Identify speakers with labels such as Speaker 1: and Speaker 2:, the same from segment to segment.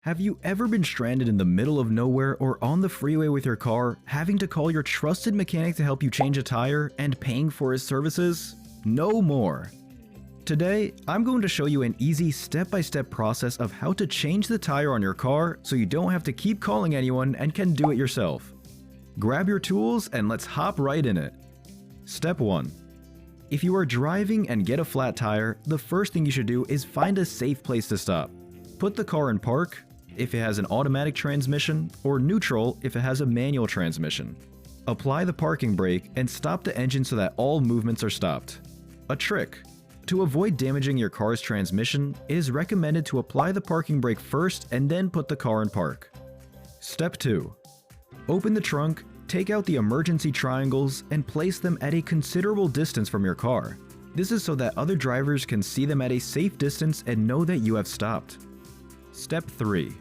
Speaker 1: Have you ever been stranded in the middle of nowhere or on the freeway with your car, having to call your trusted mechanic to help you change a tire and paying for his services? No more! Today, I'm going to show you an easy step-by-step process of how to change the tire on your car so you don't have to keep calling anyone and can do it yourself. Grab your tools and let's hop right in it. Step 1. If you are driving and get a flat tire, the first thing you should do is find a safe place to stop. Put the car in park if it has an automatic transmission, or neutral if it has a manual transmission. Apply the parking brake and stop the engine so that all movements are stopped. A trick: to avoid damaging your car's transmission, it is recommended to apply the parking brake first and then put the car in park. Step 2. Open the trunk, take out the emergency triangles, and place them at a considerable distance from your car. This is so that other drivers can see them at a safe distance and know that you have stopped. Step 3.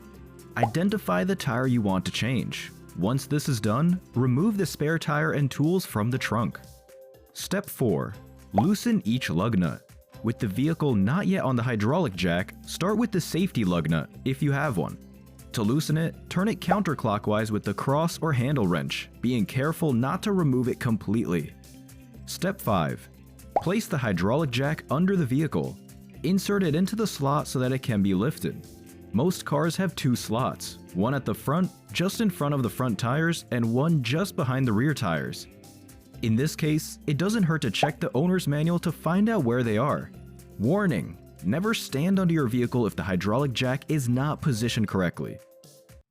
Speaker 1: Identify the tire you want to change. Once this is done, remove the spare tire and tools from the trunk. Step 4. Loosen each lug nut. With the vehicle not yet on the hydraulic jack, start with the safety lug nut, if you have one. To loosen it, turn it counterclockwise with the cross or handle wrench, being careful not to remove it completely. Step 5. Place the hydraulic jack under the vehicle. Insert it into the slot so that it can be lifted. Most cars have two slots, one at the front, just in front of the front tires, and one just behind the rear tires. In this case, it doesn't hurt to check the owner's manual to find out where they are. Warning: never stand under your vehicle if the hydraulic jack is not positioned correctly.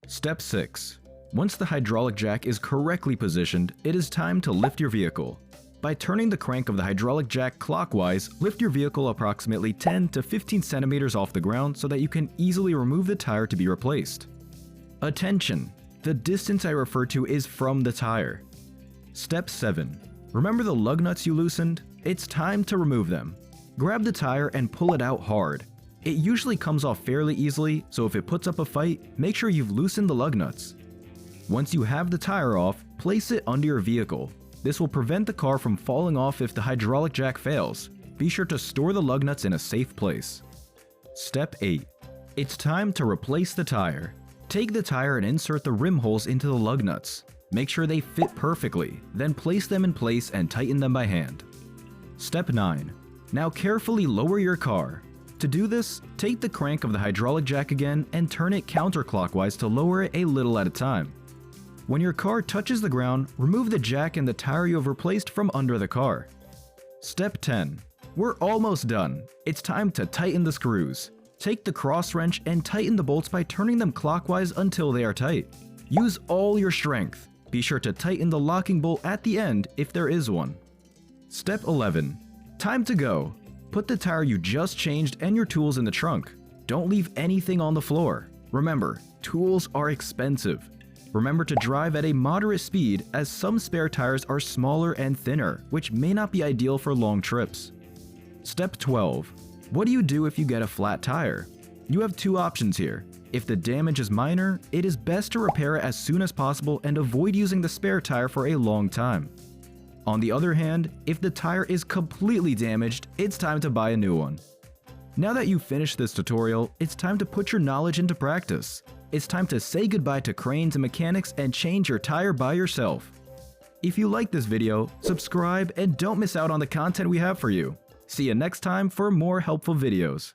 Speaker 1: Step 6. Once the hydraulic jack is correctly positioned, it is time to lift your vehicle. By turning the crank of the hydraulic jack clockwise, lift your vehicle approximately 10 to 15 centimeters off the ground so that you can easily remove the tire to be replaced. Attention! The distance I refer to is from the tire. Step 7. Remember the lug nuts you loosened? It's time to remove them. Grab the tire and pull it out hard. It usually comes off fairly easily, so if it puts up a fight, make sure you've loosened the lug nuts. Once you have the tire off, place it under your vehicle. This will prevent the car from falling off if the hydraulic jack fails. Be sure to store the lug nuts in a safe place. Step 8. It's time to replace the tire. Take the tire and insert the rim holes into the lug nuts. Make sure they fit perfectly, then place them in place and tighten them by hand. Step 9. Now carefully lower your car. To do this, take the crank of the hydraulic jack again and turn it counterclockwise to lower it a little at a time. When your car touches the ground, remove the jack and the tire you have replaced from under the car. Step 10. We're almost done. It's time to tighten the screws. Take the cross wrench and tighten the bolts by turning them clockwise until they are tight. Use all your strength. Be sure to tighten the locking bolt at the end if there is one. Step 11. Time to go. Put the tire you just changed and your tools in the trunk. Don't leave anything on the floor. Remember, tools are expensive. Remember to drive at a moderate speed, as some spare tires are smaller and thinner, which may not be ideal for long trips. Step 12. What do you do if you get a flat tire? You have two options here. If the damage is minor, it is best to repair it as soon as possible and avoid using the spare tire for a long time. On the other hand, if the tire is completely damaged, it's time to buy a new one. Now that you've finished this tutorial, it's time to put your knowledge into practice. It's time to say goodbye to cranes and mechanics and change your tire by yourself. If you like this video, subscribe and don't miss out on the content we have for you. See you next time for more helpful videos.